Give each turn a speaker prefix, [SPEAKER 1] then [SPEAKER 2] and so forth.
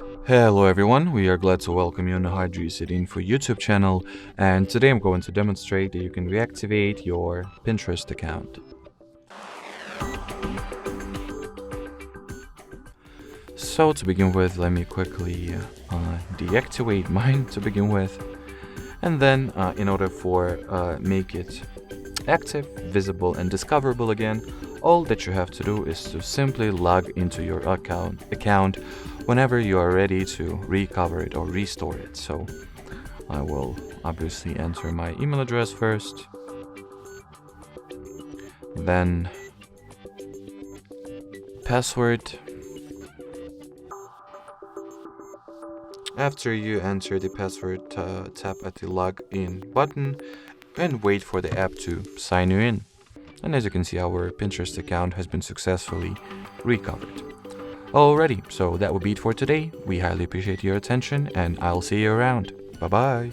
[SPEAKER 1] Hello everyone, we are glad to welcome you on the HardReset.Info YouTube channel, and today I'm going to demonstrate that you can reactivate your Pinterest account. So to begin with, let me quickly deactivate mine to begin with, and then in order for make it active, visible and discoverable again, all that you have to do is to simply log into your account whenever you are ready to recover it or restore it. So I will obviously enter my email address first, then password. After you enter the password, tap at the login button and wait for the app to sign you in. And as you can see, our Pinterest account has been successfully recovered. Alrighty, so that will be it for today. We highly appreciate your attention and I'll see you around. Bye bye.